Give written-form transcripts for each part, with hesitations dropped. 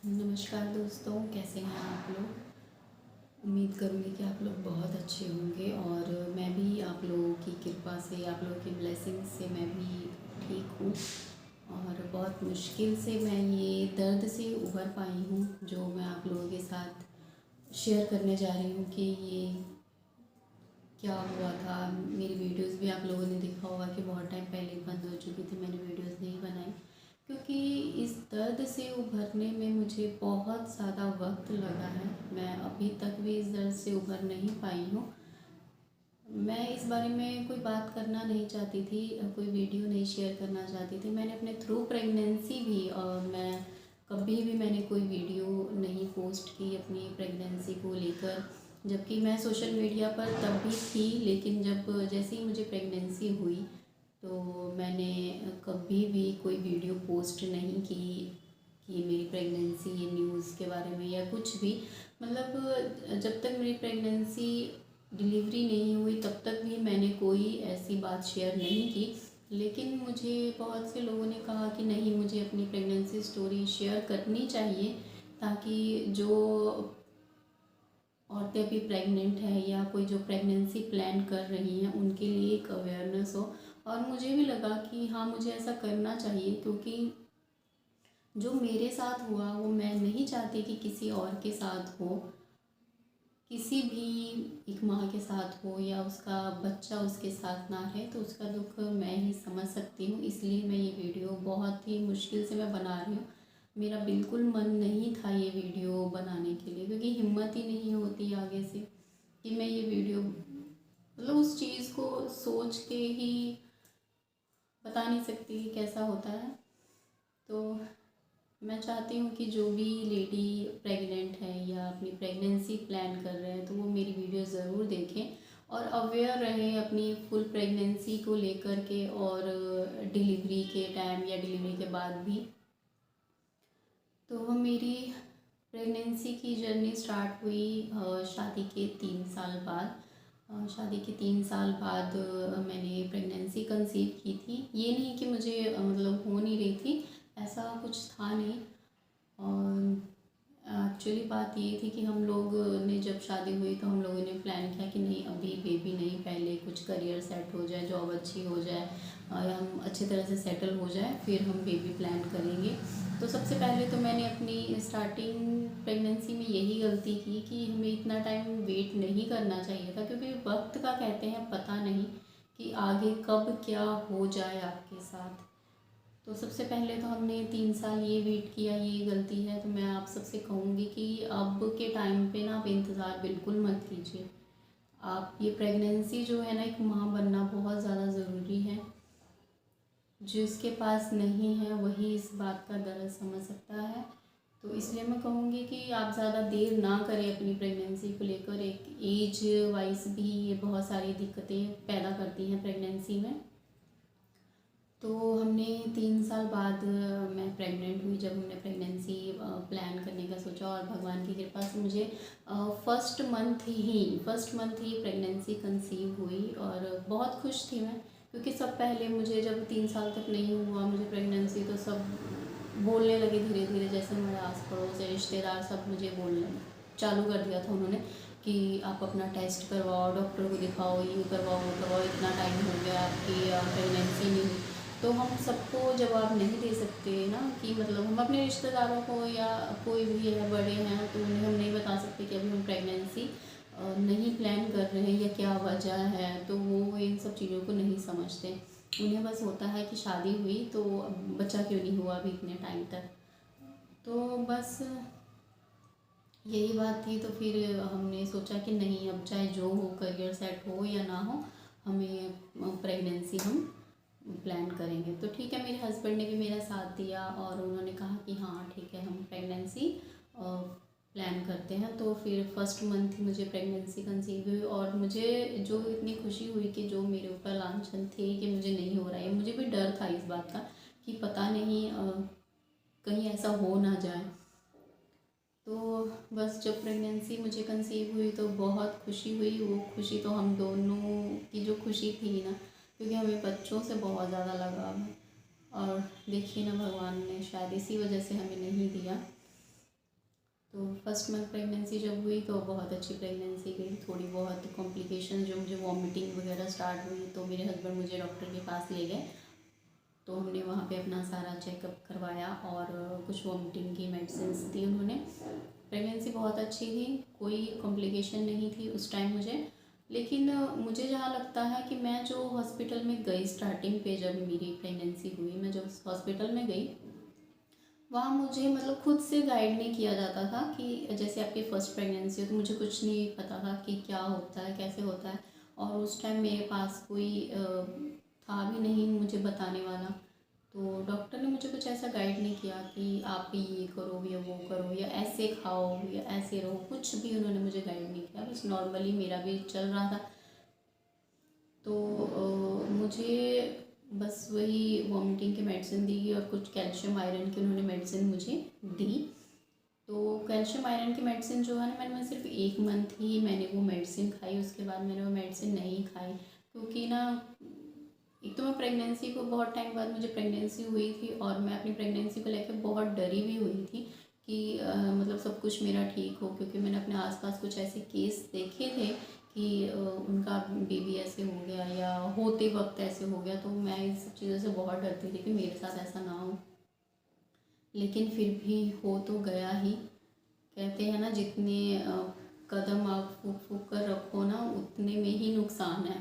नमस्कार दोस्तों, कैसे हैं आप लोग। उम्मीद करूँगी कि आप लोग बहुत अच्छे होंगे और मैं भी आप लोगों की कृपा से, आप लोगों की ब्लेसिंग से मैं भी ठीक हूँ। और बहुत मुश्किल से मैं ये दर्द से उभर पाई हूँ जो मैं आप लोगों के साथ शेयर करने जा रही हूँ कि ये क्या हुआ था। मेरी वीडियोस भी आप लोगों ने देखा होगा कि बहुत टाइम पहले बंद हो चुकी थी, मैंने वीडियोस नहीं बनाई क्योंकि इस दर्द से उभरने में मुझे बहुत ज़्यादा वक्त लगा है। मैं अभी तक भी इस दर्द से उभर नहीं पाई हूँ। मैं इस बारे में कोई बात करना नहीं चाहती थी, कोई वीडियो नहीं शेयर करना चाहती थी। मैंने अपने थ्रू प्रेगनेंसी भी मैं कभी भी मैंने कोई वीडियो नहीं पोस्ट की अपनी प्रेगनेंसी को लेकर, जबकि मैं सोशल मीडिया पर तब भी थी। लेकिन जब जैसे ही मुझे प्रेगनेंसी हुई तो मैंने कभी भी कोई वीडियो पोस्ट नहीं की कि मेरी प्रेगनेंसी, ये न्यूज़ के बारे में या कुछ भी। मतलब जब तक मेरी प्रेगनेंसी डिलीवरी नहीं हुई तब तक भी मैंने कोई ऐसी बात शेयर नहीं की। लेकिन मुझे बहुत से लोगों ने कहा कि नहीं, मुझे अपनी प्रेगनेंसी स्टोरी शेयर करनी चाहिए ताकि जो औरतें अभी प्रेग्नेंट है या कोई जो प्रेगनेंसी प्लान कर रही हैं उनके लिए एक अवेयरनेस हो। और मुझे भी लगा कि हाँ, मुझे ऐसा करना चाहिए क्योंकि जो मेरे साथ हुआ वो मैं नहीं चाहती कि किसी और के साथ हो, किसी भी एक माँ के साथ हो या उसका बच्चा उसके साथ ना रहे, तो उसका दुख मैं ही समझ सकती हूँ। इसलिए मैं ये वीडियो बहुत ही मुश्किल से मैं बना रही हूँ। मेरा बिल्कुल मन नहीं था ये वीडियो बनाने के लिए क्योंकि हिम्मत ही नहीं होती आगे से कि मैं ये वीडियो, मतलब उस चीज़ को सोच के ही बता नहीं सकती कि कैसा होता है। तो मैं चाहती हूँ कि जो भी लेडी प्रेग्नेंट है या अपनी प्रेगनेंसी प्लान कर रहे हैं तो वो मेरी वीडियो ज़रूर देखें और अवेयर रहें अपनी फुल प्रेगनेंसी को लेकर के और डिलीवरी के टाइम या डिलीवरी के बाद भी। तो मेरी प्रेगनेंसी की जर्नी स्टार्ट हुई शादी के 3 साल बाद। शादी के 3 साल बाद मैंने प्रेगनेंसी कंसीव की थी। ये नहीं कि मुझे मतलब हो नहीं रही थी, ऐसा कुछ था नहीं। और एक्चुअली बात ये थी कि हम लोग ने जब शादी हुई तो हम लोगों ने प्लान किया कि नहीं, अभी बेबी नहीं, पहले कुछ करियर सेट हो जाए, जॉब अच्छी हो जाए और हम अच्छी तरह से सेटल हो जाए, फिर हम बेबी प्लान करेंगे। तो सबसे पहले तो मैंने अपनी स्टार्टिंग प्रेगनेंसी में यही गलती की कि हमें इतना टाइम वेट नहीं करना चाहिए था क्योंकि वक्त का कहते हैं पता नहीं कि आगे कब क्या हो जाए आपके साथ। तो सबसे पहले तो हमने 3 साल ये वेट किया, ये गलती है। तो मैं आप सबसे कहूँगी कि अब के टाइम पे ना आप इंतज़ार बिल्कुल मत कीजिए। आप ये प्रेगनेंसी जो है ना, एक माँ बनना बहुत ज़्यादा ज़रूरी है। जिसके पास नहीं है वही इस बात का दर्द समझ सकता है। तो इसलिए मैं कहूँगी कि आप ज़्यादा देर ना करें अपनी प्रेगनेंसी को लेकर। एक एज वाइज भी ये बहुत सारी दिक्कतें पैदा करती हैं प्रेगनेंसी में। तो हमने 3 साल बाद मैं प्रेग्नेंट हुई जब हमने प्रेगनेंसी प्लान करने का सोचा और भगवान की कृपा से मुझे फर्स्ट मंथ ही प्रेगनेंसी कंसीव हुई और बहुत खुश थी मैं क्योंकि सब पहले मुझे जब 3 साल तक नहीं हुआ मुझे प्रेगनेंसी, तो सब बोलने लगे धीरे धीरे, जैसे हमारे आस पड़ोस से रिश्तेदार सब मुझे बोलने चालू कर दिया था उन्होंने कि आप अपना टेस्ट करवाओ, डॉक्टर को दिखाओ, ये करवाओ वो करवाओ, इतना टाइम हो गया आपकी प्रेगनेंसी नहीं हुई। तो हम सबको जवाब नहीं दे सकते ना कि मतलब हम अपने रिश्तेदारों को या कोई भी है बड़े हैं तो उन्हें हम नहीं बता सकते कि अभी हम प्रेगनेंसी नहीं प्लान कर रहे हैं या क्या वजह है। तो वो इन सब चीज़ों को नहीं समझते, उन्हें बस होता है कि शादी हुई तो अब बच्चा क्यों नहीं हुआ अभी इतने टाइम तक। तो बस यही बात थी। तो फिर हमने सोचा कि नहीं, अब चाहे जो हो, करियर सेट हो या ना हो, हमें प्रेगनेंसी हम प्लान करेंगे। तो ठीक है, मेरे हस्बैंड ने भी मेरा साथ दिया और उन्होंने कहा कि हाँ ठीक है, हम प्रेगनेंसी प्लान करते हैं। तो फिर फर्स्ट मंथ ही मुझे प्रेगनेंसी कंसीव हुई और मुझे जो इतनी खुशी हुई कि जो मेरे ऊपर लांछन थे कि मुझे नहीं हो रहा है, मुझे भी डर था इस बात का कि पता नहीं कहीं ऐसा हो ना जाए। तो बस जब प्रेगनेंसी मुझे कंसीव हुई तो बहुत खुशी हुई। वो खुशी तो हम दोनों की जो खुशी थी ना, क्योंकि हमें बच्चों से बहुत ज़्यादा लगाव है और देखिए ना, भगवान ने शायद इसी वजह से हमें नहीं दिया। तो फर्स्ट मंथ प्रेगनेंसी जब हुई तो बहुत अच्छी प्रेगनेंसी गई। थोड़ी बहुत कॉम्प्लिकेशन, जो मुझे वॉमिटिंग वगैरह स्टार्ट हुई तो मेरे हस्बैंड मुझे डॉक्टर के पास ले गए। तो हमने वहाँ पे अपना सारा चेकअप करवाया और कुछ वॉमिटिंग की मेडिसिन दी उन्होंने। प्रेगनेंसी बहुत अच्छी थी, कोई कॉम्प्लिकेशन नहीं थी उस टाइम मुझे। लेकिन मुझे जहाँ लगता है कि मैं जो हॉस्पिटल में गई स्टार्टिंग पे, जब मेरी प्रेगनेंसी हुई, मैं जो हॉस्पिटल में गई वहाँ मुझे मतलब खुद से गाइड नहीं किया जाता था कि जैसे आपकी फ़र्स्ट प्रेगनेंसी हो तो मुझे कुछ नहीं पता था कि क्या होता है, कैसे होता है। और उस टाइम मेरे पास कोई था भी नहीं मुझे बताने वाला। तो डॉक्टर ने मुझे कुछ ऐसा गाइड नहीं किया कि आप ये करो या वो करो या ऐसे खाओ या ऐसे रहो, कुछ भी उन्होंने मुझे गाइड नहीं किया। बस नॉर्मली मेरा भी चल रहा था। तो मुझे बस वही वॉमिटिंग की मेडिसिन दी और कुछ कैल्शियम आयरन की उन्होंने मेडिसिन मुझे दी। तो कैल्शियम आयरन की मेडिसिन जो है ना, मैं सिर्फ 1 मंथ ही मैंने वो मेडिसिन खाई। उसके बाद मैंने वो मेडिसिन नहीं खाई, क्योंकि ना एक तो मैं प्रेगनेंसी को बहुत टाइम बाद मुझे प्रेगनेंसी हुई थी और मैं अपनी प्रेगनेंसी को लेकर बहुत डरी भी हुई थी कि मतलब सब कुछ मेरा ठीक हो, क्योंकि मैंने अपने आसपास कुछ ऐसे केस देखे थे कि उनका बेबी ऐसे हो गया या होते वक्त ऐसे हो गया। तो मैं इस सब चीज़ों से बहुत डरती थी कि मेरे साथ ऐसा ना हो। लेकिन फिर भी हो तो गया ही। कहते हैं ना, जितने कदम आप फूक फूक कर रखो ना, उतने में ही नुकसान है।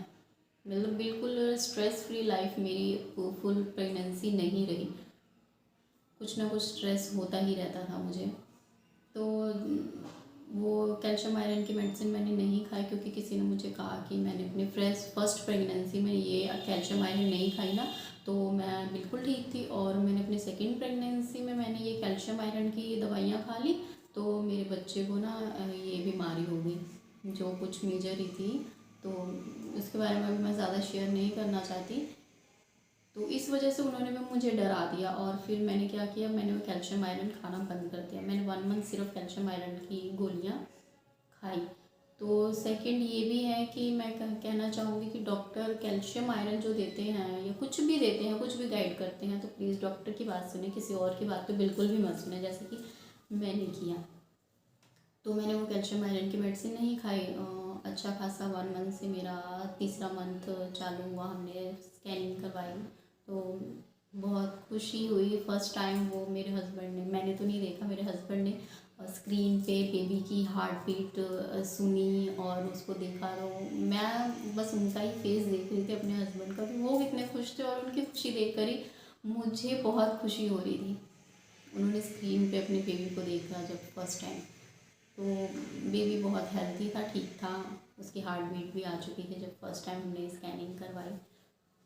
मतलब बिल्कुल स्ट्रेस फ्री लाइफ मेरी फुल प्रेगनेंसी नहीं रही। कुछ ना कुछ स्ट्रेस होता ही रहता था मुझे। तो वो कैल्शियम आयरन की मेडिसिन मैंने नहीं खाई, क्योंकि किसी ने मुझे कहा कि मैंने अपनी फर्स्ट प्रेगनेंसी में ये कैल्शियम आयरन नहीं खाई ना तो मैं बिल्कुल ठीक थी। और मैंने अपनी सेकेंड प्रेगनेंसी में मैंने ये कैल्शियम आयरन की दवाइयाँ खा ली तो मेरे बच्चे को ना ये बीमारी हो गई जो कुछ मेजर ही थी। तो उसके बारे में अभी मैं ज़्यादा शेयर नहीं करना चाहती। तो इस वजह से उन्होंने भी मुझे डरा दिया और फिर मैंने क्या किया, मैंने वो कैल्शियम आयरन खाना बंद कर दिया। मैंने 1 मंथ सिर्फ कैल्शियम आयरन की गोलियाँ खाई। तो सेकंड ये भी है कि मैं कहना चाहूँगी कि डॉक्टर कैल्शियम आयरन जो देते हैं या कुछ भी देते हैं, कुछ भी गाइड करते हैं, तो प्लीज़ डॉक्टर की बात सुने, किसी और की बात तो बिल्कुल भी मत सुने, जैसे कि मैंने किया। तो मैंने वो कैल्शियम आयरन की मेडिसिन नहीं खाई। अच्छा खासा 1 मंथ से मेरा तीसरा मंथ चालू हुआ, हमने स्कैनिंग करवाई तो बहुत खुशी हुई। फर्स्ट टाइम वो मेरे हस्बैंड ने, मैंने तो नहीं देखा, मेरे हस्बैंड ने स्क्रीन पे बेबी की हार्ट बीट सुनी और उसको देखा। तो मैं बस उनका ही फेस देख रही थी, अपने हस्बैंड का, कि वो कितने खुश थे और उनकी खुशी देख कर ही मुझे बहुत खुशी हो रही थी। उन्होंने स्क्रीन पे अपने बेबी को देखा जब फर्स्ट टाइम, तो बेबी बहुत हेल्दी था, ठीक था, उसकी हार्ट बीट भी आ चुकी थी जब फर्स्ट टाइम हमने स्कैनिंग करवाई।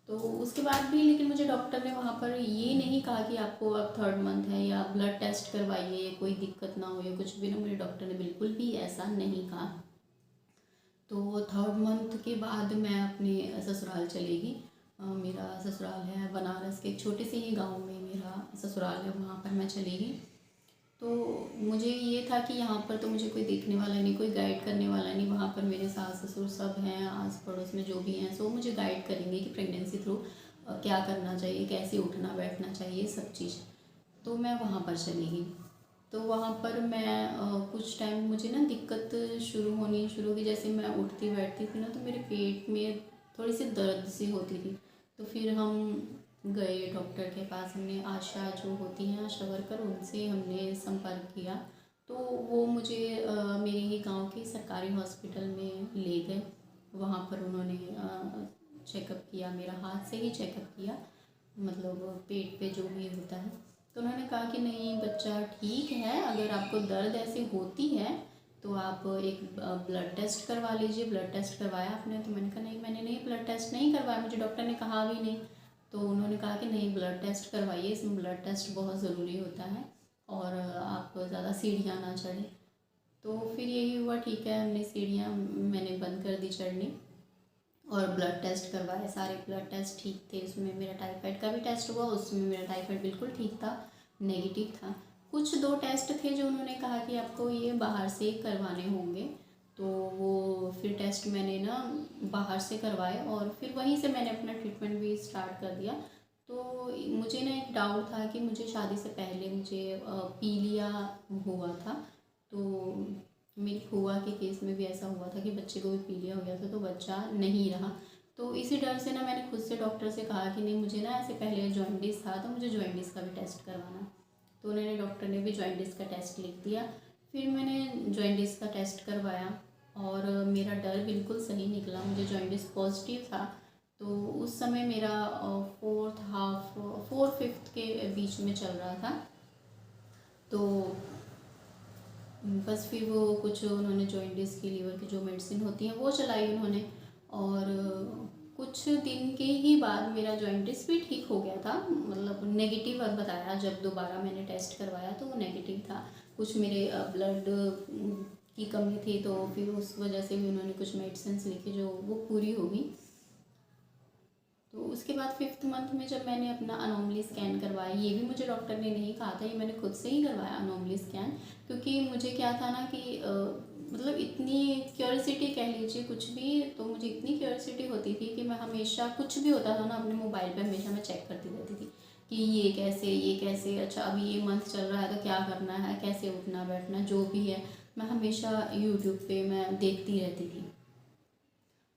तो उसके बाद भी लेकिन मुझे डॉक्टर ने वहाँ पर ये नहीं कहा कि आपको अब 3rd मंथ है या ब्लड टेस्ट करवाइए, कोई दिक्कत ना हो या कुछ भी ना, मुझे डॉक्टर ने बिल्कुल भी ऐसा नहीं कहा। तो 3rd मंथ के बाद मैं अपने ससुराल चली गई। मेरा ससुराल है बनारस के एक छोटे से ही गांव में मेरा ससुराल है, वहाँ पर मैं चली गई। तो मुझे ये था कि यहाँ पर तो मुझे कोई देखने वाला नहीं, कोई गाइड करने वाला नहीं। वहाँ पर मेरे सास ससुर सब हैं, आस पड़ोस में जो भी हैं सो मुझे गाइड करेंगे कि प्रेगनेंसी थ्रू क्या करना चाहिए, कैसे उठना बैठना चाहिए, सब चीज़। तो मैं वहाँ पर चली गई। तो वहाँ पर मैं कुछ टाइम मुझे ना दिक्कत शुरू हुई। जैसे मैं उठती बैठती थी ना तो मेरे पेट में थोड़ी सी दर्द सी होती थी। तो फिर हम गए डॉक्टर के पास, हमने आशा जो होती हैं आशा वर्कर, उनसे हमने संपर्क किया। तो वो मुझे मेरे ही गांव के सरकारी हॉस्पिटल में ले गए। वहाँ पर उन्होंने चेकअप किया, मेरा हाथ से ही चेकअप किया, मतलब पेट पे जो भी होता है। तो उन्होंने कहा कि नहीं बच्चा ठीक है, अगर आपको दर्द ऐसे होती है तो आप एक ब्लड टेस्ट करवा लीजिए। ब्लड टेस्ट करवाया आपने? तो मैंने कहा नहीं, मैंने नहीं ब्लड टेस्ट नहीं करवाया, मुझे डॉक्टर ने कहा भी नहीं। तो उन्होंने कहा कि नहीं ब्लड टेस्ट करवाइए, इसमें ब्लड टेस्ट बहुत ज़रूरी होता है और आप ज़्यादा सीढ़ियाँ ना चढ़ें। तो फिर यही हुआ, ठीक है, हमने सीढ़ियाँ मैंने बंद कर दी चढ़नी और ब्लड टेस्ट करवाए। सारे ब्लड टेस्ट ठीक थे, उसमें मेरा टाइफाइड का भी टेस्ट हुआ, उसमें मेरा टाइफाइड बिल्कुल ठीक था, नेगेटिव था। कुछ 2 टेस्ट थे जो उन्होंने कहा कि आपको ये बाहर से करवाने होंगे। तो वो फिर टेस्ट मैंने ना बाहर से करवाए और फिर वहीं से मैंने अपना ट्रीटमेंट भी स्टार्ट कर दिया। तो मुझे ना एक डाउट था कि मुझे शादी से पहले मुझे पीलिया हुआ था। तो मेरी फूआ के केस में भी ऐसा हुआ था कि बच्चे को भी पीलिया हो गया था, तो बच्चा नहीं रहा। तो इसी डर से ना मैंने खुद से डॉक्टर से कहा कि नहीं, मुझे ना ऐसे पहले जॉइंटिस था, तो मुझे जॉइंटिस का भी टेस्ट करवाना। तो उन्होंने, डॉक्टर ने भी जॉइंटिस का टेस्ट लिख दिया। फिर मैंने जॉइंटिस का टेस्ट करवाया और मेरा डर बिल्कुल सही निकला, मुझे जॉइंटिस पॉजिटिव था। तो उस समय मेरा 4/5 के बीच में चल रहा था। तो बस फिर वो कुछ उन्होंने जॉइंटिस की, लीवर की जो मेडिसिन होती है वो चलाई उन्होंने, और कुछ दिन के ही बाद मेरा जॉइंटिस भी ठीक हो गया था। मतलब नेगेटिव अब बताया, जब दोबारा मैंने टेस्ट करवाया तो वो नेगेटिव था। कुछ मेरे ब्लड की कमी थी, तो फिर उस वजह से भी उन्होंने कुछ मेडिसिन लिखी जो वो पूरी हो गई। तो उसके बाद 5th मंथ में जब मैंने अपना अनोमली स्कैन करवाया, ये भी मुझे डॉक्टर ने नहीं कहा था, ये मैंने खुद से ही करवाया अनोमली स्कैन। क्योंकि मुझे क्या था ना कि मतलब इतनी क्यूरियोसिटी कह लीजिए कुछ भी, तो मुझे इतनी क्यूरियोसिटी होती थी कि मैं हमेशा कुछ भी होता था ना अपने मोबाइल पे हमेशा मैं चेक करती रहती थी कि ये कैसे, अच्छा अभी ये मंथ चल रहा है तो क्या करना है, कैसे उठना बैठना जो भी है, मैं हमेशा यूट्यूब पे मैं देखती रहती थी।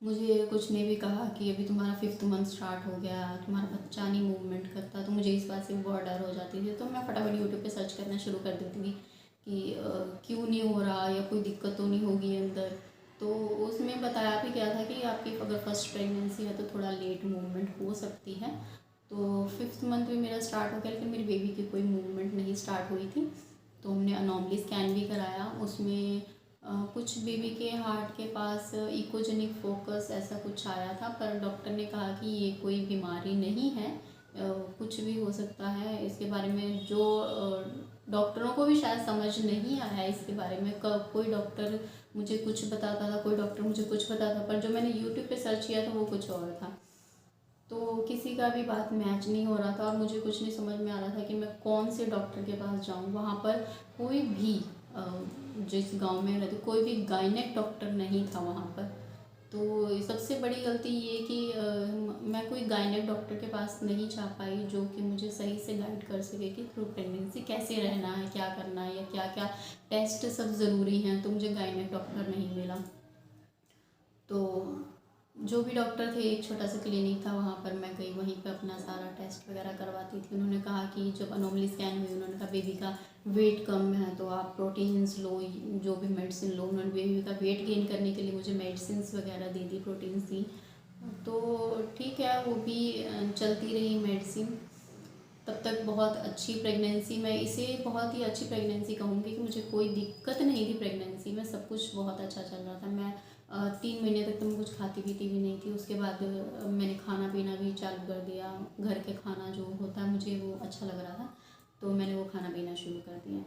मुझे कुछ ने भी कहा कि अभी तुम्हारा 5th मंथ स्टार्ट हो गया, तुम्हारा बच्चा नहीं मूवमेंट करता, तो मुझे इस बात से बहुत डर हो जाती थी। तो मैं फटाफट यूट्यूब पे सर्च करना शुरू कर देती थी कि क्यों नहीं हो रहा, या कोई दिक्कत तो नहीं होगी अंदर। तो उसमें बताया भी गया था कि आपकी अगर फर्स्ट प्रेगनेंसी है तो थोड़ा लेट मूवमेंट हो सकती है। तो 5th मंथ में मेरा स्टार्ट हो गया, लेकिन मेरी बेबी की कोई मूवमेंट नहीं स्टार्ट हुई थी। तो हमने अनोमली स्कैन भी कराया, उसमें कुछ बेबी के हार्ट के पास इकोजेनिक फोकस ऐसा कुछ आया था, पर डॉक्टर ने कहा कि ये कोई बीमारी नहीं है, कुछ भी हो सकता है। इसके बारे में जो डॉक्टरों को भी शायद समझ नहीं आया इसके बारे में, कोई डॉक्टर मुझे कुछ बताता था, कोई डॉक्टर मुझे कुछ बताता, पर जो मैंने यूट्यूब पे सर्च किया था वो कुछ और था। तो किसी का भी बात मैच नहीं हो रहा था, और मुझे कुछ नहीं समझ में आ रहा था कि मैं कौन से डॉक्टर के पास जाऊँ। वहाँ पर कोई भी जिस गांव में रहती, कोई भी गायनेक डॉक्टर नहीं था वहाँ पर। तो सबसे बड़ी गलती ये कि मैं कोई गायनेक डॉक्टर के पास नहीं जा पाई जो कि मुझे सही से गाइड कर सके कि थ्रू प्रेगनेंसी कैसे रहना है, क्या करना है, या क्या क्या टेस्ट सब ज़रूरी हैं। तो मुझे गायनेक डॉक्टर नहीं मिला। तो जो भी डॉक्टर थे, एक छोटा सा क्लिनिक था, वहाँ पर मैं गई, वहीं पे अपना सारा टेस्ट वगैरह करवाती थी। उन्होंने कहा कि जब अनोमली स्कैन हुई, उन्होंने कहा बेबी का वेट कम है तो आप प्रोटीन्स लो, जो भी मेडिसिन लो। उन्होंने बेबी का वेट गेन करने के लिए मुझे मेडिसिन वगैरह दे दी, प्रोटीन्स दी। तो ठीक है, वो भी चलती रही मेडिसिन। तब तक बहुत अच्छी प्रेगनेंसी, मैं इसे बहुत ही अच्छी प्रेगनेंसी कहूँगी कि मुझे कोई दिक्कत नहीं थी प्रेगनेंसी में, सब कुछ बहुत अच्छा चल रहा था। मैं 3 महीने तक तो मैं कुछ खाती पीती भी नहीं थी। उसके बाद मैंने खाना पीना भी चालू कर दिया, घर के खाना जो होता है मुझे वो अच्छा लग रहा था, तो मैंने वो खाना पीना शुरू कर दिया।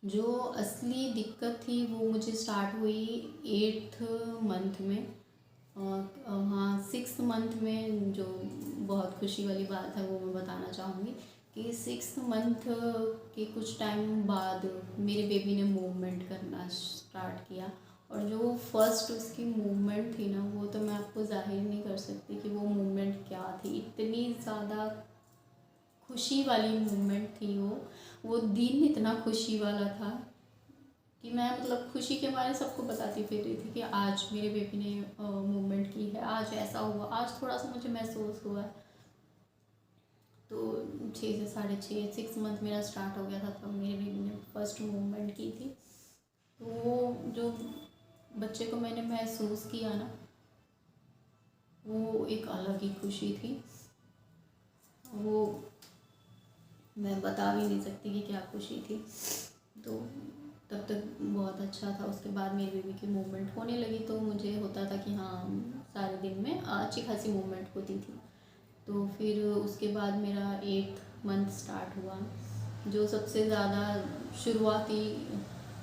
जो असली दिक्कत थी वो मुझे स्टार्ट हुई 8th मंथ में। हाँ, 6th मंथ में जो बहुत खुशी वाली बात है वो मैं बताना चाहूँगी कि 6th मंथ के कुछ टाइम बाद मेरे बेबी ने मूवमेंट करना स्टार्ट किया। और जो फर्स्ट उसकी मूवमेंट थी ना, वो तो मैं आपको जाहिर नहीं कर सकती कि वो मूवमेंट क्या थी। इतनी ज़्यादा खुशी वाली मूवमेंट थी वो दिन इतना खुशी वाला था कि मैं मतलब खुशी के मारे सबको बताती फिर रही थी कि आज मेरे बेबी ने मूवमेंट की है, आज ऐसा हुआ, आज थोड़ा सा मुझे महसूस हुआ। तो 6 से 6.5 मंथ मेरा स्टार्ट हो गया था, तब मेरे बेबी ने फर्स्ट मूवमेंट की थी। तो वो जो बच्चे को मैंने महसूस किया ना, वो एक अलग ही खुशी थी। वो मैं बता भी नहीं सकती कि क्या खुशी थी। तो तब तक बहुत अच्छा था। उसके बाद मेरी बेबी की मूवमेंट होने लगी, तो मुझे होता था कि हाँ, सारे दिन में अच्छी खासी मूवमेंट होती थी। तो फिर उसके बाद मेरा 8th मंथ स्टार्ट हुआ, जो सबसे ज़्यादा शुरुआती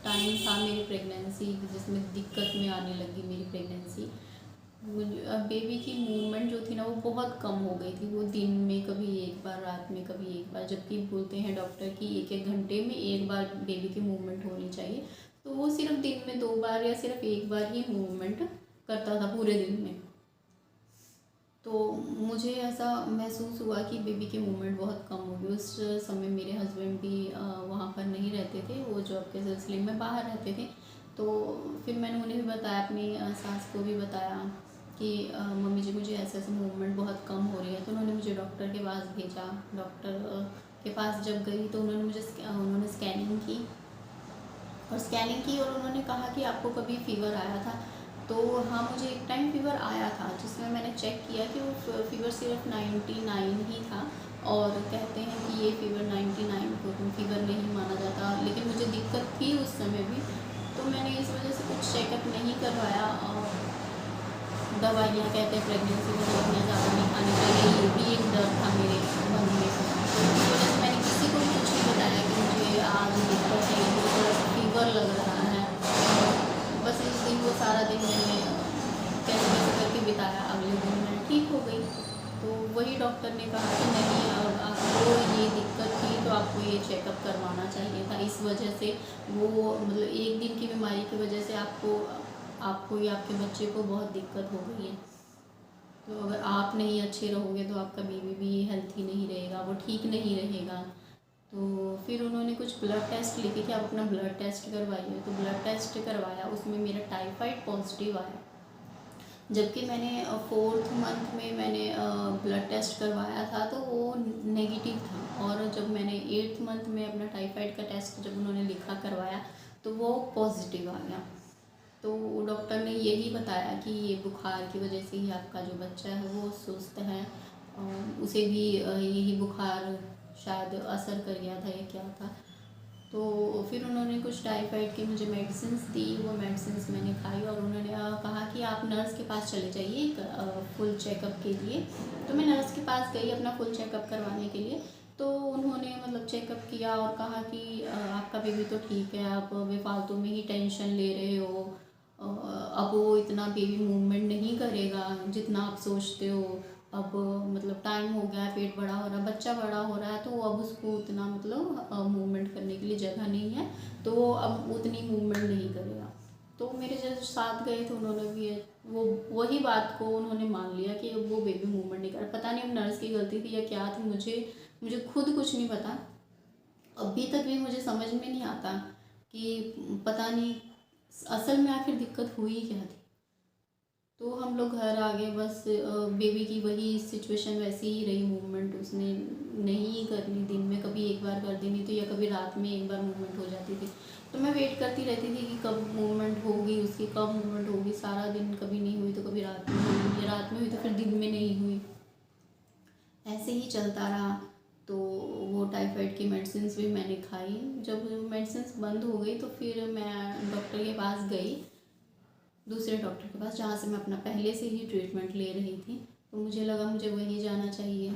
टाइम था मेरी प्रेगनेंसी, जिसमें दिक्कत में आने लगी मेरी प्रेगनेंसी। बेबी की मूवमेंट जो थी ना वो बहुत कम हो गई थी। वो दिन में कभी एक बार, रात में कभी एक बार, जबकि बोलते हैं डॉक्टर कि 1-1 घंटे में एक बार बेबी की मूवमेंट होनी चाहिए, तो वो सिर्फ दिन में 2 बार या सिर्फ एक बार ही मूवमेंट करता था पूरे दिन में। तो मुझे ऐसा महसूस हुआ कि बेबी की मूवमेंट बहुत कम हो गई। उस समय मेरे हस्बैंड भी वहाँ पर नहीं रहते रहते थे, वो जॉब के सिलसिले में बाहर रहते थे। तो फिर मैंने उन्हें भी बताया, अपनी सास को भी बताया कि मम्मी जी मुझे ऐसे ऐसे मूवमेंट बहुत कम हो रही है। तो उन्होंने मुझे डॉक्टर के पास भेजा। डॉक्टर के पास जब गई तो उन्होंने स्कैनिंग की, और स्कैनिंग की और उन्होंने कहा कि आपको कभी फ़ीवर आया था? तो हाँ, मुझे एक टाइम फ़ीवर आया था, जिसमें मैंने चेक किया कि वो फ़ीवर सिर्फ 99 ही था। और कहते हैं कि ये फ़ीवर 99 को तो फ़ीवर नहीं माना जाता, लेकिन मुझे दिक्कत थी उस समय भी। तो मैंने इस वजह से कुछ चेकअप नहीं करवाया। और दवाइयाँ कहते हैं प्रेगनेंसी में दवाइयाँ ज़्यादा नहीं खानी चाहिए, ये भी एक डर था मेरे मन में। तो इस वजह से मैंने किसी को भी कुछ नहीं बताया कि मुझे आज दिक्कत है, मुझे थोड़ा सा फीवर लग रहा है। बस इस दिन वो सारा दिन मैंने कैसे कैसे करके बिताया। अगले दिन मैं ठीक हो गई। तो वही डॉक्टर ने कहा कि नहीं, अब आपको ये दिक्कत थी तो आपको ये चेकअप करवाना चाहिए था। इस वजह से वो मतलब एक दिन की बीमारी की वजह से आपको आपको या आपके बच्चे को बहुत दिक्कत हो गई है। तो अगर आप नहीं अच्छे रहोगे तो आपका बेबी भी हेल्थी नहीं रहेगा, वो ठीक नहीं रहेगा। तो फिर उन्होंने कुछ ब्लड टेस्ट लिखे कि आप अपना ब्लड टेस्ट करवाइए। तो ब्लड टेस्ट करवाया, उसमें मेरा टाइफाइड पॉजिटिव आया। जबकि मैंने 4th मंथ में मैंने ब्लड टेस्ट करवाया था तो वो नेगेटिव था। और जब मैंने 8th मंथ में अपना टाइफाइड का टेस्ट जब उन्होंने लिखा करवाया तो वो पॉजिटिव आ गया। तो डॉक्टर ने यही बताया कि ये बुखार की वजह से ही आपका जो बच्चा है वो सुस्त है, और उसे भी यही बुखार शायद असर कर गया था या क्या था। तो फिर उन्होंने कुछ टाइफाइड की मुझे मेडिसिन्स दी, वो मेडिसिन्स मैंने खाई। और उन्होंने कहा कि आप नर्स के पास चले जाइए एक फुल चेकअप के लिए। तो मैं नर्स के पास गई अपना फुल चेकअप करवाने के लिए। तो उन्होंने मतलब चेकअप किया और कहा कि आपका बेबी तो ठीक है, आप बेफालतू में ही टेंशन ले रहे हो। अब वो इतना बेबी मूवमेंट नहीं करेगा जितना आप सोचते हो। अब मतलब टाइम हो गया है, पेट बड़ा हो रहा है, बच्चा बड़ा हो रहा है, तो अब उसको उतना मतलब मूवमेंट करने के लिए जगह नहीं है, तो वो अब उतनी मूवमेंट नहीं करेगा। तो मेरे जो साथ गए थे उन्होंने भी वो वही बात को उन्होंने मान लिया कि अब वो बेबी मूवमेंट नहीं कर। पता नहीं अब नर्स की गलती थी या क्या थी, मुझे खुद कुछ नहीं पता। अभी तक भी मुझे समझ में नहीं आता कि पता नहीं असल में आखिर दिक्कत हुई क्या थी। तो हम लोग घर आ गए, बस बेबी की वही सिचुएशन वैसी ही रही। मूवमेंट उसने नहीं करनी, दिन में कभी एक बार कर देनी तो, या कभी रात में एक बार मूवमेंट हो जाती थी। तो मैं वेट करती रहती थी कि कब मूवमेंट होगी उसकी, कब मूवमेंट होगी। सारा दिन कभी नहीं हुई तो कभी रात में हुई, या रात में हुई तो फिर दिन में नहीं हुई, ऐसे ही चलता रहा। तो वो टाइफाइड की मेडिसिन्स भी मैंने खाई। जब मेडिसिन्स बंद हो गई तो फिर मैं डॉक्टर के पास गई, दूसरे डॉक्टर के पास जहाँ से मैं अपना पहले से ही ट्रीटमेंट ले रही थी। तो मुझे लगा मुझे वहीं जाना चाहिए,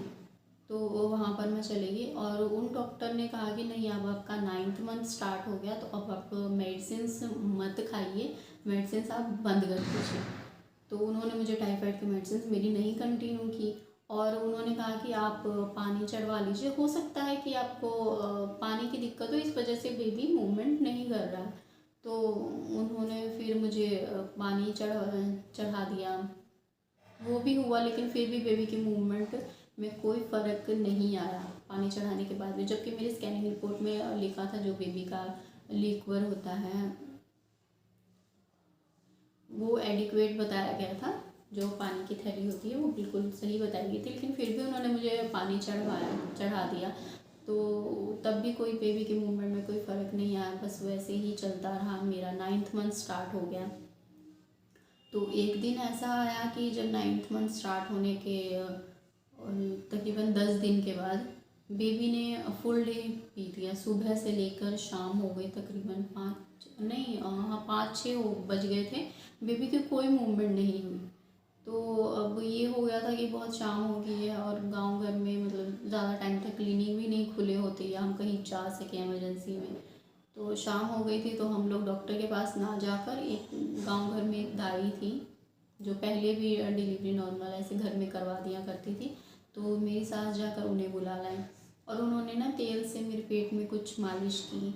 तो वो वहाँ पर मैं चली गई। और उन डॉक्टर ने कहा कि नहीं, अब आपका 9th मंथ स्टार्ट हो गया, तो अब आप मेडिसिन्स मत खाइए, मेडिसिन्स आप बंद कर दीजिए। तो उन्होंने मुझे टाइफाइड की मेडिसिन्स मेरी नहीं कंटिन्यू की। और उन्होंने कहा कि आप पानी चढ़वा लीजिए, हो सकता है कि आपको पानी की दिक्कत हो, इस वजह से बेबी मूवमेंट नहीं कर रहा। तो उन्होंने फिर मुझे पानी चढ़ा दिया, वो भी हुआ, लेकिन फिर भी बेबी की मूवमेंट में कोई फ़र्क नहीं आया पानी चढ़ाने के बाद भी। जबकि मेरी स्कैनिंग रिपोर्ट में लिखा था जो बेबी का लिक्वर होता है वो एडिक्वेट बताया गया था, जो पानी की थैली होती है वो बिल्कुल सही बताई गई थी। लेकिन फिर भी उन्होंने मुझे पानी चढ़ा दिया। तो तब भी कोई बेबी के मूवमेंट में कोई फ़र्क नहीं आया, बस वैसे ही चलता रहा। मेरा 9th मंथ स्टार्ट हो गया। तो एक दिन ऐसा आया कि जब 9th मंथ स्टार्ट होने के तकरीबन 10 दिन के बाद बेबी ने फुल डे पी लिया, सुबह से लेकर शाम हो गई, तकरीबन 5-6 बज गए थे, बेबी की कोई मूवमेंट नहीं हुई। तो अब ये हो गया था कि बहुत शाम हो गई है, और गांव घर में मतलब ज़्यादा टाइम तक क्लिनिक भी नहीं खुले होते या हम कहीं जा सकें इमरजेंसी में। तो शाम हो गई थी, तो हम लोग डॉक्टर के पास ना जाकर, एक गांव घर में एक दाई थी जो पहले भी डिलीवरी नॉर्मल ऐसे घर में करवा दिया करती थी, तो मेरी सास जाकर उन्हें बुला लाई। और उन्होंने ना तेल से मेरे पेट में कुछ मालिश की।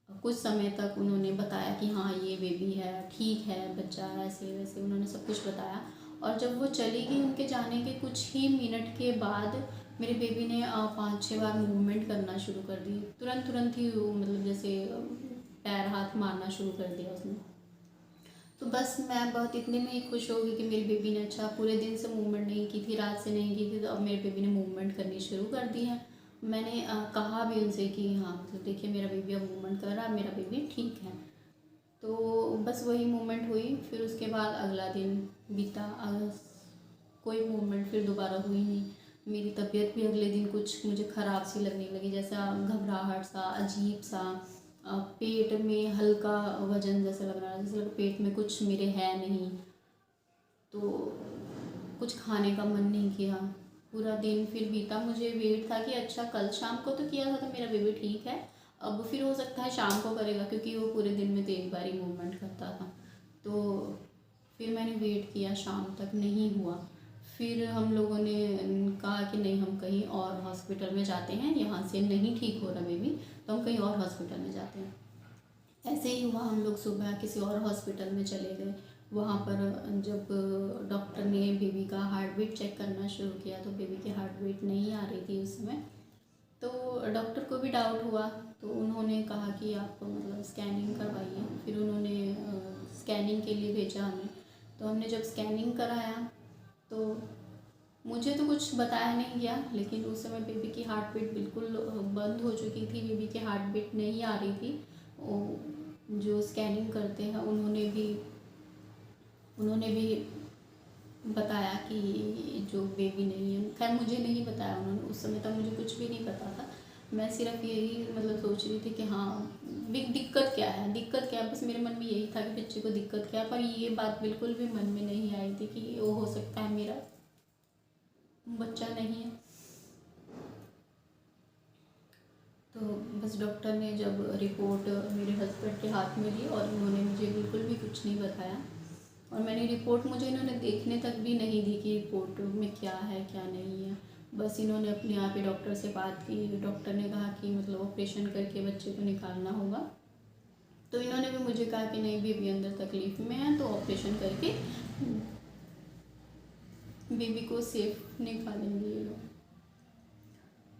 कुछ समय तक उन्होंने बताया कि हाँ ये बेबी है, ठीक है बच्चा, ऐसे वैसे उन्होंने सब कुछ बताया। और जब वो चली गई, उनके जाने के कुछ ही मिनट के बाद मेरे बेबी ने 5-6 बार मूवमेंट करना शुरू कर दी, तुरंत तुरंत ही। वो मतलब जैसे पैर हाथ मारना शुरू कर दिया उसने। तो बस मैं बहुत इतने में ही खुश हो गई कि मेरी बेबी ने अच्छा पूरे दिन से मूवमेंट नहीं की थी, रात से नहीं की थी, तो अब मेरे बेबी ने मूवमेंट करनी शुरू कर दी है। मैंने कहा भी उनसे कि हाँ मतलब देखिए मेरा बेबी अब मूवमेंट कर रहा है, मेरा बेबी ठीक है। तो बस वही मूवमेंट हुई। फिर उसके बाद अगला दिन बीता, कोई मूवमेंट फिर दोबारा हुई नहीं। मेरी तबीयत भी अगले दिन कुछ मुझे ख़राब सी लगने लगी, जैसा घबराहट सा, अजीब सा, पेट में हल्का वजन जैसा लग रहा है, जैसे लगा पेट में कुछ मेरे है नहीं। तो कुछ खाने का मन नहीं किया। पूरा दिन फिर बीता, मुझे वेट था कि अच्छा कल शाम को तो किया था तो मेरा बेबी ठीक है, अब फिर हो सकता है शाम को करेगा, क्योंकि वो पूरे दिन में तो एक बार ही मूवमेंट करता था। तो फिर मैंने वेट किया, शाम तक नहीं हुआ। फिर हम लोगों ने कहा कि नहीं हम कहीं और हॉस्पिटल में जाते हैं, यहाँ से नहीं ठीक हो रहा बेबी, तो हम कहीं और हॉस्पिटल में जाते हैं। ऐसे ही हुआ, हम लोग सुबह किसी और हॉस्पिटल में चले गए। वहाँ पर जब डॉक्टर ने बेबी का हार्ट बीट चेक करना शुरू किया तो बेबी की हार्ट बीट नहीं आ रही थी उस समय। तो डॉक्टर को भी डाउट हुआ, तो उन्होंने कहा कि आप मतलब स्कैनिंग करवाइए। फिर उन्होंने स्कैनिंग के लिए भेजा हमें। तो हमने जब स्कैनिंग कराया तो मुझे तो कुछ बताया नहीं गया, लेकिन उस समय बेबी की हार्ट बीट बिल्कुल बंद हो चुकी थी, बेबी की हार्ट बीट नहीं आ रही थी। जो स्कैनिंग करते हैं उन्होंने भी बताया कि जो बेबी नहीं है। खैर मुझे नहीं बताया उन्होंने, उस समय तक मुझे कुछ भी नहीं पता था। मैं सिर्फ यही मतलब सोच रही थी कि हाँ दिक्कत क्या है, दिक्कत क्या है, बस मेरे मन में यही था कि बच्चे को दिक्कत क्या है। पर ये बात बिल्कुल भी मन में नहीं आई थी कि वो हो सकता है मेरा बच्चा नहीं है। तो बस डॉक्टर ने जब रिपोर्ट मेरे हस्बैंड के हाथ में दी और उन्होंने मुझे बिल्कुल भी कुछ नहीं बताया, और मैंने रिपोर्ट मुझे इन्होंने देखने तक भी नहीं दी कि रिपोर्ट में क्या है क्या नहीं है। बस इन्होंने अपने आप ही डॉक्टर से बात की। डॉक्टर ने कहा कि मतलब ऑपरेशन करके बच्चे को निकालना होगा। तो इन्होंने भी मुझे कहा कि नहीं बेबी अंदर तकलीफ में है, तो ऑपरेशन करके बेबी को सेफ निकालेंगे ये लोग।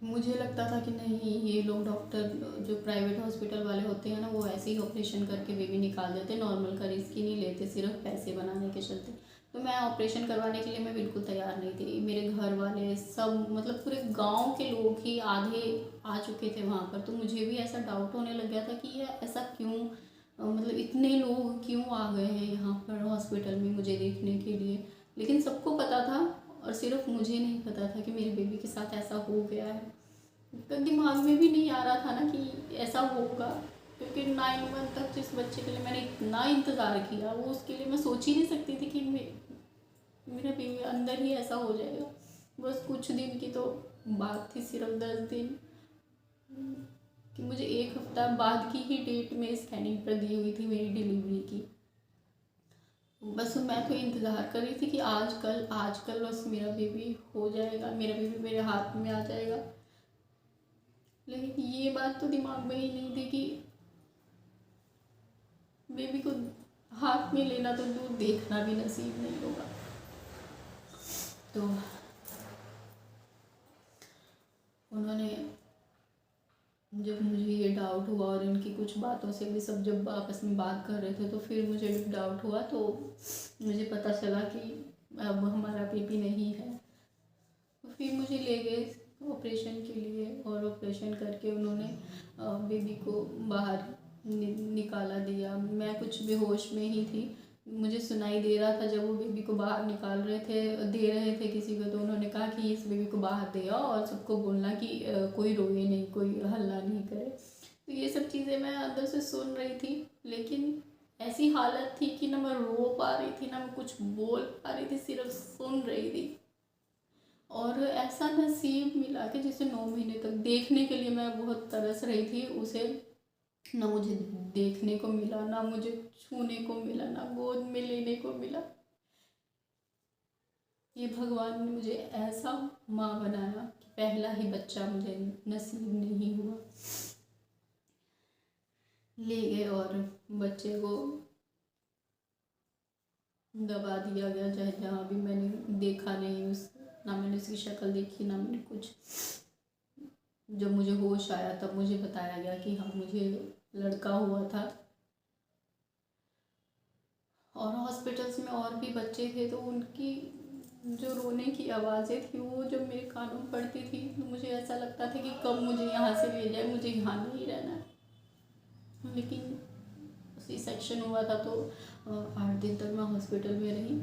मुझे लगता था कि नहीं ये लोग डॉक्टर जो प्राइवेट हॉस्पिटल वाले होते हैं ना, वो ऐसे ही ऑपरेशन करके बेबी निकाल देते, नॉर्मल का रिस्क ही नहीं लेते सिर्फ पैसे बनाने के चलते। तो मैं ऑपरेशन करवाने के लिए मैं बिल्कुल तैयार नहीं थी। मेरे घर वाले सब मतलब पूरे गांव के लोग ही आधे आ चुके थे वहाँ पर। तो मुझे भी ऐसा डाउट होने लग गया था कि ये ऐसा क्यों, मतलब इतने लोग क्यों आ गए हैं यहाँ पर हॉस्पिटल में मुझे देखने के लिए। लेकिन सबको पता था और सिर्फ मुझे नहीं पता था कि मेरे बेबी के साथ ऐसा हो गया है। तो दिमाग में भी नहीं आ रहा था ना कि ऐसा होगा, क्योंकि 9 मंथ तक जिस बच्चे के लिए मैंने इतना इंतज़ार किया, वो उसके लिए मैं सोच ही नहीं सकती थी कि मेरा बेबी अंदर ही ऐसा हो जाएगा। बस कुछ दिन की तो बात थी, सिर्फ 10 दिन, कि मुझे 1 हफ्ता बाद की ही डेट में स्कैनिंग पर दी हुई थी मेरी डिलीवरी की। बस मैं तो इंतज़ार कर रही थी कि आज कल बस मेरा बेबी हो जाएगा, मेरा बेबी मेरे हाथ में आ जाएगा। लेकिन ये बात तो दिमाग में ही नहीं थी कि बेबी को हाथ में लेना तो दूर, देखना भी नसीब नहीं होगा। तो उन्होंने जब मुझे ये डाउट हुआ और इनकी कुछ बातों से भी सब जब आपस में बात कर रहे थे, तो फिर मुझे जब डाउट हुआ तो मुझे पता चला कि अब हमारा बेबी नहीं है। तो फिर मुझे ले गए ऑपरेशन के लिए, और ऑपरेशन करके उन्होंने बेबी को बाहर निकाला दिया। मैं कुछ बेहोश में ही थी, मुझे सुनाई दे रहा था जब वो बेबी को बाहर निकाल रहे थे, दे रहे थे किसी को। तो उन्होंने कहा कि इस बेबी को बाहर दे आओ और सबको बोलना कि कोई रोए नहीं, कोई हल्ला नहीं करे। तो ये सब चीज़ें मैं अंदर से सुन रही थी, लेकिन ऐसी हालत थी कि ना मैं रो पा रही थी ना मैं कुछ बोल पा रही थी, सिर्फ सुन रही थी। और ऐसा नसीब मिला कि जिसे 9 महीने तक देखने के लिए मैं बहुत तरस रही थी उसे, ना मुझे देखने को मिला, ना मुझे छूने को मिला, ना गोद में लेने को मिला। ये भगवान ने मुझे ऐसा माँ बनाया कि पहला ही बच्चा मुझे नसीब नहीं हुआ। ले गए और बच्चे को दबा दिया गया, चाहे जहाँ भी मैंने देखा नहीं उस, ना मैंने उसकी शक्ल देखी ना मैंने कुछ। जब मुझे होश आया तब मुझे बताया गया कि हाँ मुझे लड़का हुआ था। और हॉस्पिटल्स में और भी बच्चे थे, तो उनकी जो रोने की आवाज़ें थी वो जब मेरे कानों में पड़ती थी तो मुझे ऐसा लगता था कि कब मुझे यहाँ से ले जाए, मुझे यहाँ नहीं रहना है। लेकिन सी सेक्शन हुआ था तो 8 दिन तक मैं हॉस्पिटल में रही।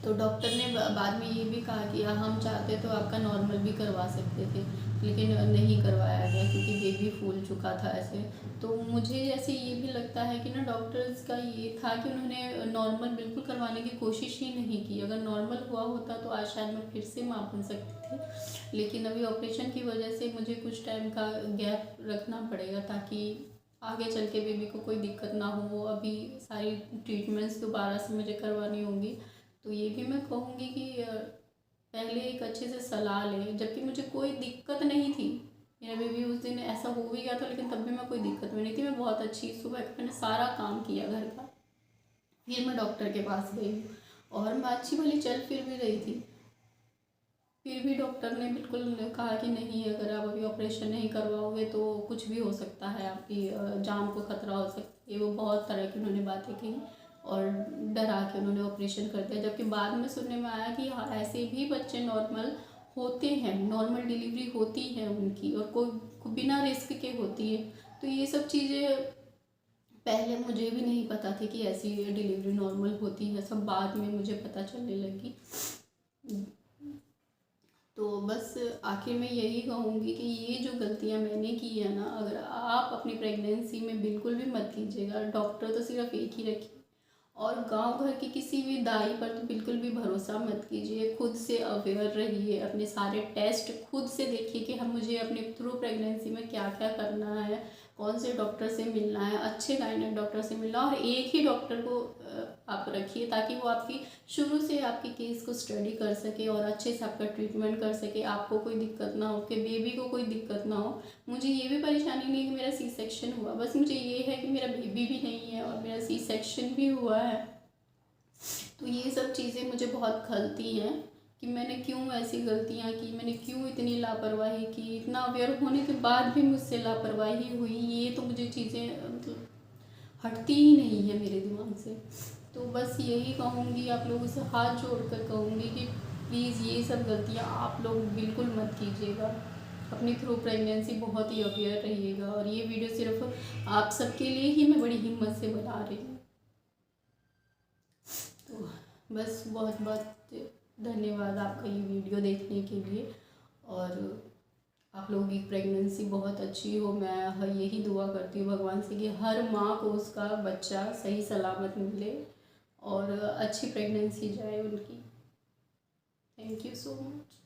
तो डॉक्टर ने बाद में ये भी कहा कि हम चाहते तो आपका नॉर्मल भी करवा सकते थे, लेकिन नहीं करवाया गया क्योंकि बेबी फूल चुका था ऐसे। तो मुझे ऐसे ये भी लगता है कि ना डॉक्टर्स का ये था कि उन्होंने नॉर्मल बिल्कुल करवाने की कोशिश ही नहीं की। अगर नॉर्मल हुआ होता तो आज शायद मैं फिर से माँ बन सकती थी, लेकिन अभी ऑपरेशन की वजह से मुझे कुछ टाइम का गैप रखना पड़ेगा ताकि आगे चल के बेबी को कोई दिक्कत ना हो। अभी सारी ट्रीटमेंट्स दोबारा से मुझे करवानी होंगी। तो ये भी मैं कहूँगी कि पहले एक अच्छे से सलाह लें, जबकि मुझे कोई दिक्कत नहीं थी। मेरा बेबी उस दिन ऐसा हो भी गया था लेकिन तब भी मैं कोई दिक्कत में नहीं थी। मैं बहुत अच्छी, सुबह मैंने सारा काम किया घर का, फिर मैं डॉक्टर के पास गई और मैं अच्छी भली चल फिर भी रही थी। फिर भी डॉक्टर ने बिल्कुल कहा कि नहीं, अगर आप अभी ऑपरेशन नहीं करवाओगे तो कुछ भी हो सकता है, आपकी जान को खतरा हो सकती है। वो बहुत तरह की उन्होंने बातें कही और डरा के उन्होंने ऑपरेशन कर दिया। जबकि बाद में सुनने में आया कि हाँ, ऐसे भी बच्चे नॉर्मल होते हैं, नॉर्मल डिलीवरी होती है उनकी और कोई बिना रिस्क के होती है। तो ये सब चीज़ें पहले मुझे भी नहीं पता थी कि ऐसी डिलीवरी नॉर्मल होती है, सब बाद में मुझे पता चलने लगी। तो बस आखिर में यही कहूँगी कि ये जो गलतियाँ मैंने की है ना, अगर आप अपनी प्रेगनेंसी में बिल्कुल भी मत कीजिएगा। डॉक्टर तो सिर्फ एक ही रखिए और गांव घर की किसी भी दाई पर तो बिल्कुल भी भरोसा मत कीजिए। खुद से अवेयर रहिए, अपने सारे टेस्ट खुद से देखिए कि हम मुझे अपने थ्रू प्रेगनेंसी में क्या क्या करना है, कौन से डॉक्टर से मिलना है, अच्छे गायनेक डॉक्टर से मिलना। और एक ही डॉक्टर को आप रखिए ताकि वो आपकी शुरू से आपकी केस को स्टडी कर सके और अच्छे से आपका ट्रीटमेंट कर सके, आपको कोई दिक्कत ना हो, कि बेबी को कोई दिक्कत ना हो। मुझे ये भी परेशानी नहीं है कि मेरा सी सेक्शन हुआ, बस मुझे ये है कि मेरा बेबी भी नहीं है और मेरा सी सेक्शन भी हुआ है। तो ये सब चीज़ें मुझे बहुत खलती हैं कि मैंने क्यों ऐसी गलतियाँ की, मैंने क्यों इतनी लापरवाही की, इतना अवेयर होने के बाद भी मुझसे लापरवाही हुई। ये तो मुझे चीज़ें मतलब हटती ही नहीं है मेरे दिमाग से। तो बस यही कहूँगी, आप लोगों से हाथ जोड़कर कहूँगी कि प्लीज़ ये सब गलतियाँ आप लोग बिल्कुल मत कीजिएगा। अपनी थ्रू प्रेगनेंसी बहुत ही अवेयर रहिएगा। और ये वीडियो सिर्फ आप सबके लिए ही मैं बड़ी हिम्मत से बना रही हूँ। तो बस बहुत बहुत धन्यवाद आपका ये वीडियो देखने के लिए। और आप लोगों की प्रेगनेंसी बहुत अच्छी हो। मैं यही दुआ करती हूँ भगवान से कि हर माँ को उसका बच्चा सही सलामत मिले और अच्छी प्रेगनेंसी जाए उनकी। Thank you so much.